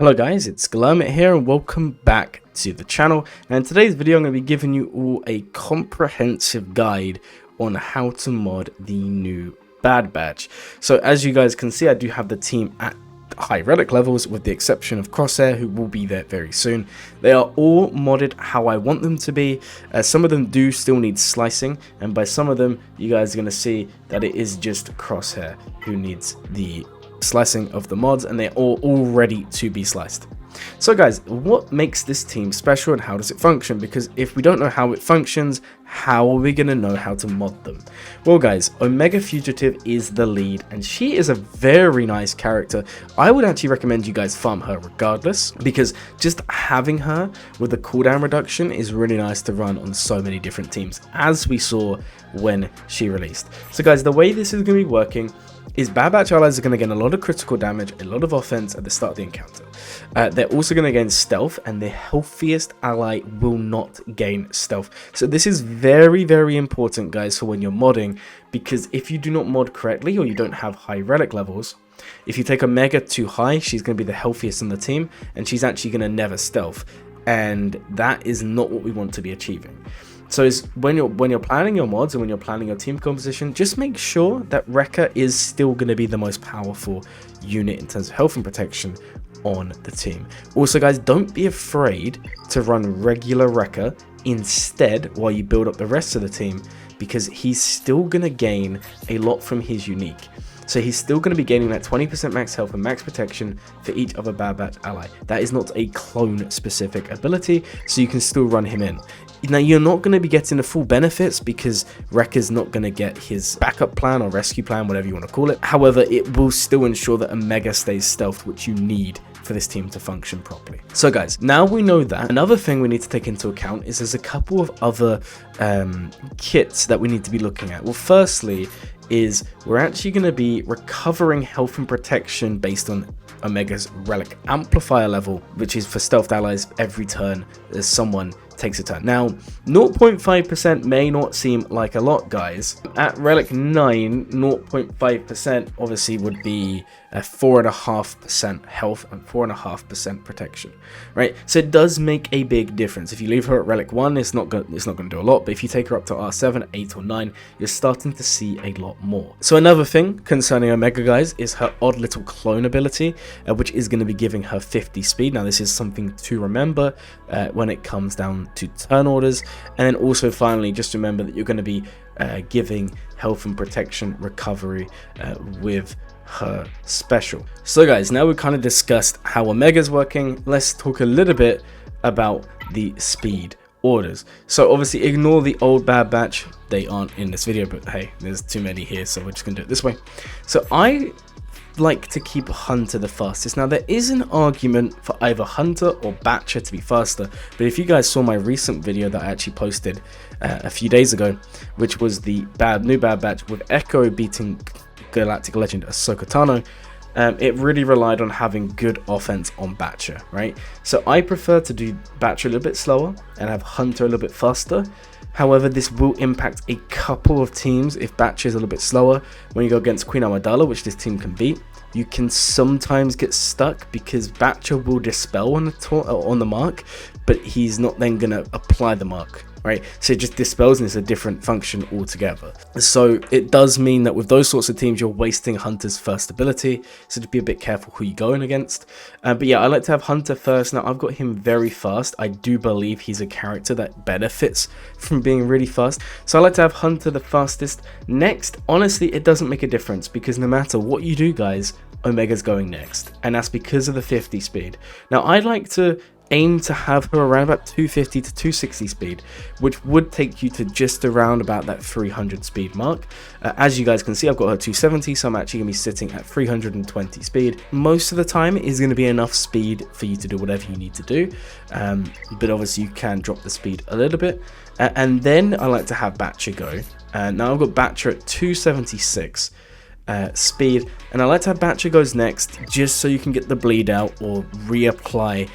Hello guys, it's Glurmit here and welcome back to the channel. And in today's video I'm going to be giving you all a comprehensive guide on how to mod the new Bad Batch. So as you guys can see, I do have the team at high relic levels with the exception of Crosshair, who will be there very soon. They are all modded how I want them to be. Some of them do still need slicing, and by some of them you guys are going to see that it is just Crosshair who needs the slicing of the mods, and they're all ready to be sliced. So guys, what makes this team special and how does it function? Because if we don't know how it functions, how are we going to know how to mod them? Well guys, Omega Fugitive is the lead and she is a very nice character. I would actually recommend you guys farm her regardless, because just having her with the cooldown reduction is really nice to run on so many different teams, as we saw when she released. So guys, the way this is going to be working is Bad Batch allies are going to gain a lot of critical damage, a lot of offense at the start of the encounter. They're also going to gain stealth, and the healthiest ally will not gain stealth. So this is very, very important, guys, for when you're modding, because if you do not mod correctly or you don't have high relic levels, if you take Omega too high, she's going to be the healthiest in the team, and she's actually going to never stealth, and that is not what we want to be achieving. So when you're planning your mods and when you're planning your team composition, just make sure that Wrecker is still going to be the most powerful unit in terms of health and protection on the team. Also guys, don't be afraid to run regular Wrecker instead while you build up the rest of the team, because he's still going to gain a lot from his unique. So he's still going to be gaining that 20% max health and max protection for each other Bad Batch ally. That is not a clone specific ability, so you can still run him in. Now you're not going to be getting the full benefits because Wrecker's not going to get his backup plan or rescue plan, whatever you want to call it. However, it will still ensure that Omega stays stealthed, which you need for this team to function properly. So guys, now we know that, another thing we need to take into account is there's a couple of other kits that we need to be looking at. Well, firstly is we're actually going to be recovering health and protection based on Omega's relic amplifier level, which is for stealth allies every turn as someone takes a turn. Now 0.5% may not seem like a lot, guys. At relic 9, 0.5% obviously would be 4.5% health and 4.5% protection, right? So it does make a big difference. If you leave her at relic 1, it's not going to do a lot, but if you take her up to R7, 8 or 9, you're starting to see a lot more. So another thing concerning Omega, guys, is her odd little clone ability, which is going to be giving her 50 speed. Now this is something to remember when it comes down to turn orders. And then also finally, just remember that you're going to be giving health and protection recovery with her special. So guys, now we've kind of discussed how Omega's working, let's talk a little bit about the speed orders. So obviously ignore the old Bad Batch, they aren't in this video, but hey, there's too many here, so we're just gonna do it this way. So I like to keep Hunter the fastest. Now there is an argument for either Hunter or Batcher to be faster, but if you guys saw my recent video that I actually posted a few days ago, which was the new Bad Batch with Echo beating Galactic Legend Ahsoka Tano, it really relied on having good offense on Batcher, right? So I prefer to do Batcher a little bit slower and have Hunter a little bit faster. However, this will impact a couple of teams if Batcher is a little bit slower. When you go against Queen Amidala, which this team can beat, you can sometimes get stuck because Batcher will dispel on the mark, but he's not then going to apply the mark, right? So it just dispels and it's a different function altogether. So it does mean that with those sorts of teams, you're wasting Hunter's first ability. So just be a bit careful who you're going against. But yeah, I like to have Hunter first. Now I've got him very fast. I do believe he's a character that benefits from being really fast. So I like to have Hunter the fastest. Next, honestly, it doesn't make a difference because no matter what you do, guys, Omega's going next. And that's because of the 50 speed. Now I'd like to aim to have her around about 250 to 260 speed, which would take you to just around about that 300 speed mark. As you guys can see, I've got her 270, so I'm actually going to be sitting at 320 speed. Most of the time is going to be enough speed for you to do whatever you need to do, but obviously you can drop the speed a little bit. And then I like to have Batcher go. Now I've got Batcher at 276 speed, and I like to have Batcher goes next just so you can get the bleed out or reapply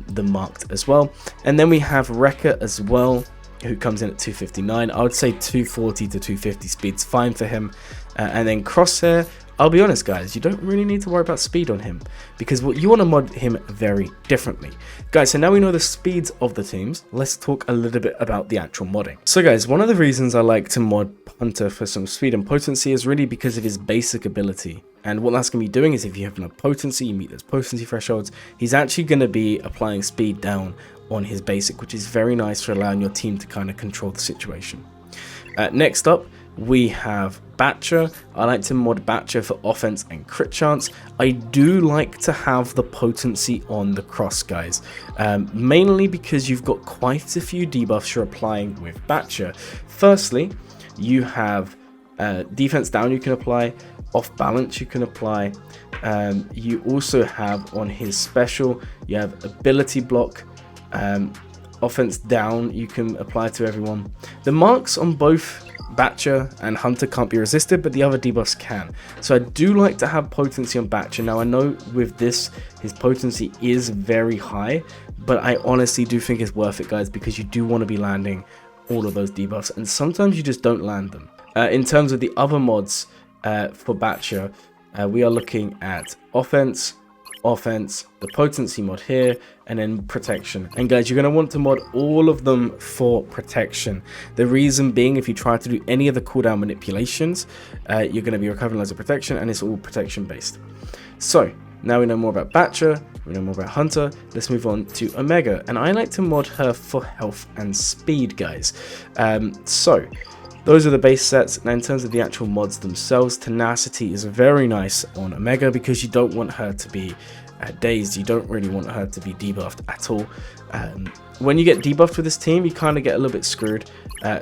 the marked as well. And then we have Wrecker as well, who comes in at 259. I would say 240 to 250 speed's fine for him. And then Crosshair, I'll be honest guys, you don't really need to worry about speed on him, because what you want to mod him very differently. Guys, so now we know the speeds of the teams, let's talk a little bit about the actual modding. So guys, one of the reasons I like to mod Hunter for some speed and potency is really because of his basic ability. And what that's going to be doing is, if you have enough potency, you meet those potency thresholds, he's actually going to be applying speed down on his basic, which is very nice for allowing your team to kind of control the situation. Next up, we have Batcher. I like to mod Batcher for offense and crit chance. I do like to have the potency on the cross, guys, mainly because you've got quite a few debuffs you're applying with Batcher. Firstly, you have defense down you can apply, off balance you can apply. You also have on his special, you have ability block, offense down you can apply to everyone. The marks on both Batcher and Hunter can't be resisted, but the other debuffs can. So I do like to have potency on Batcher. Now I know with this, his potency is very high, but I honestly do think it's worth it, guys, because you do want to be landing all of those debuffs, and sometimes you just don't land them. In terms of the other mods for Batcher, we are looking at offense, the potency mod here, and then protection. And guys, you're going to want to mod all of them for protection. The reason being, if you try to do any of the cooldown manipulations, you're going to be recovering loads of protection, and it's all protection based. So now we know more about Batcher, we know more about Hunter. Let's move on to Omega, and I like to mod her for health and speed, guys. So those are the base sets. Now in terms of the actual mods themselves, tenacity is very nice on Omega because you don't want her to be dazed. You don't really want her to be debuffed at all. When you get debuffed with this team, you kind of get a little bit screwed.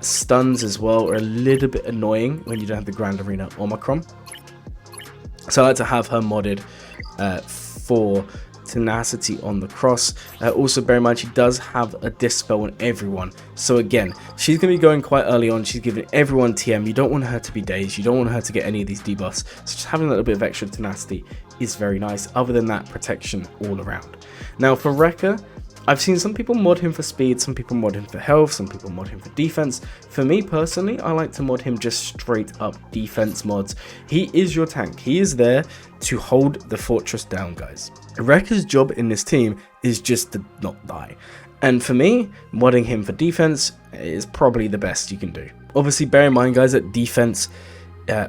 Stuns as well are a little bit annoying when you don't have the Grand Arena Omicron. So I like to have her modded for tenacity on the cross. Also bear in mind, she does have a dispel on everyone, so again, she's going to be going quite early on. She's giving everyone TM. You don't want her to be dazed, you don't want her to get any of these debuffs, so just having a little bit of extra tenacity is very nice. Other than that, protection all around. Now for Rekka, I've seen some people mod him for speed, some people mod him for health, some people mod him for defense. For me personally, I like to mod him just straight up defense mods. He is your tank. He is there to hold the fortress down, guys. Rekka's job in this team is just to not die. And for me, modding him for defense is probably the best you can do. Obviously, bear in mind, guys, that defense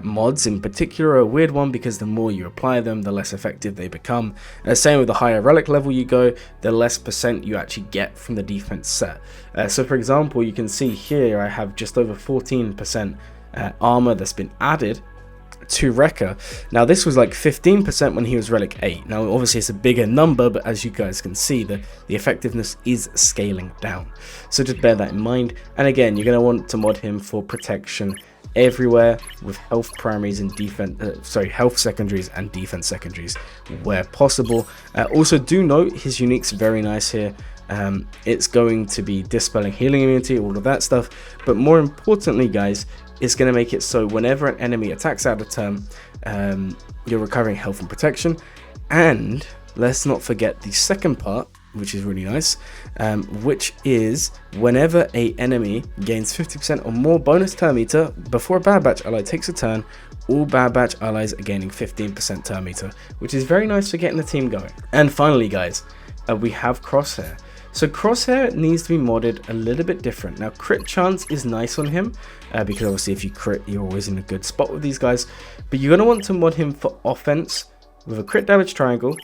mods in particular are a weird one because the more you apply them, the less effective they become. Same with the higher relic level you go, the less percent you actually get from the defense set. So for example, you can see here I have just over 14% armor that's been added to Rekka. Now this was like 15% when he was relic 8. Now obviously it's a bigger number, but as you guys can see, the effectiveness is scaling down. So just bear that in mind. And again, you're going to want to mod him for protection everywhere with health primaries and health secondaries and defense secondaries where possible. Also do note his unique's very nice here. It's going to be dispelling healing immunity, all of that stuff, but more importantly, guys, it's going to make it so whenever an enemy attacks out of turn, you're recovering health and protection. And let's not forget the second part, which is really nice, which is whenever a enemy gains 50% or more bonus turn meter before a Bad Batch ally takes a turn, all Bad Batch allies are gaining 15% turn meter, which is very nice for getting the team going. And finally, guys, we have Crosshair. So Crosshair needs to be modded a little bit different. Now crit chance is nice on him because obviously if you crit, you're always in a good spot with these guys, but you're going to want to mod him for offense with a crit damage triangle,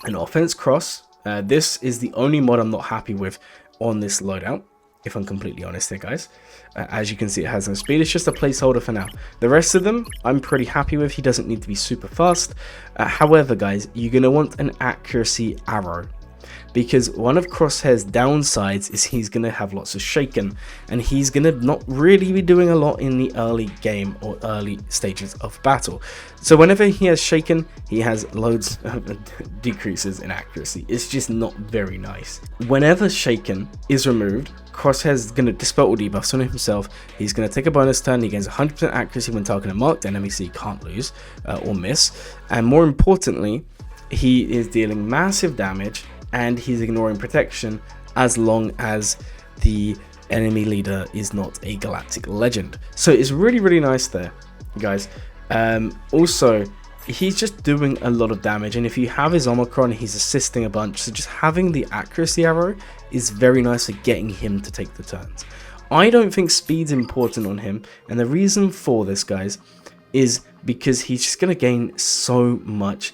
an offense cross. This is the only mod I'm not happy with on this loadout, if I'm completely honest here, guys. As you can see, it has no speed. It's just a placeholder for now. The rest of them, I'm pretty happy with. He doesn't need to be super fast. However, guys, you're going to want an accuracy arrow, because one of Crosshair's downsides is he's going to have lots of shaken, and he's going to not really be doing a lot in the early game or early stages of battle. So whenever he has shaken, he has loads of decreases in accuracy. It's just not very nice. Whenever shaken is removed, Crosshair's going to dispel all debuffs on himself. He's going to take a bonus turn. He gains 100% accuracy when targeting a marked enemy, so he can't lose or miss. And more importantly, he is dealing massive damage, and he's ignoring protection as long as the enemy leader is not a galactic legend. So it's really, really nice there, guys. Also, he's just doing a lot of damage, and if you have his Omicron, he's assisting a bunch, so just having the accuracy arrow is very nice for getting him to take the turns. I don't think speed's important on him, and the reason for this, guys, is because he's just going to gain so much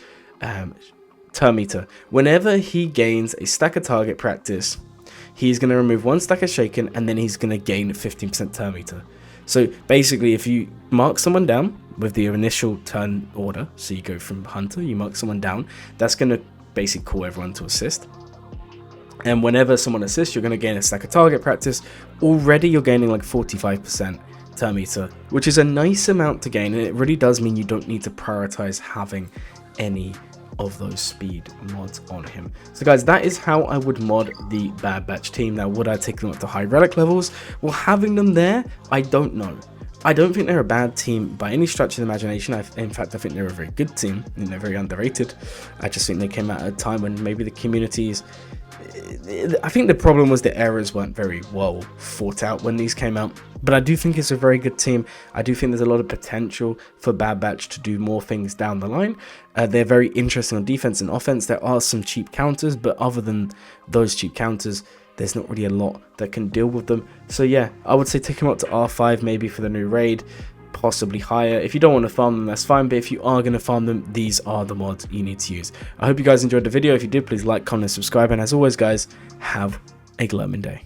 turn meter. Whenever he gains a stack of target practice, he's going to remove 1 stack of shaken, and then he's going to gain 15% turn meter. So basically, if you mark someone down with the initial turn order, so you go from hunter, you mark someone down, that's going to basically call everyone to assist. And whenever someone assists, you're going to gain a stack of target practice. Already you're gaining like 45% turn meter, which is a nice amount to gain, and it really does mean you don't need to prioritize having any of those speed mods on him. So guys, that is how I would mod the Bad Batch team. Now, would I take them up to high relic levels? Well, having them there, I don't know. I don't think they're a bad team by any stretch of the imagination. In fact, I think they're a very good team, and they're very underrated. I just think they came out at a time when maybe the communities, I think the problem was the errors weren't very well thought out when these came out. But I do think it's a very good team. I do think there's a lot of potential for Bad Batch to do more things down the line. They're very interesting on defense and offense. There are some cheap counters, but other than those cheap counters, there's not really a lot that can deal with them. So yeah, I would say take them up to R5 maybe for the new raid, possibly higher. If you don't want to farm them, that's fine, but if you are going to farm them, these are the mods you need to use. I hope you guys enjoyed the video. If you did, please like, comment, and subscribe, and as always guys, have a Glurmit day.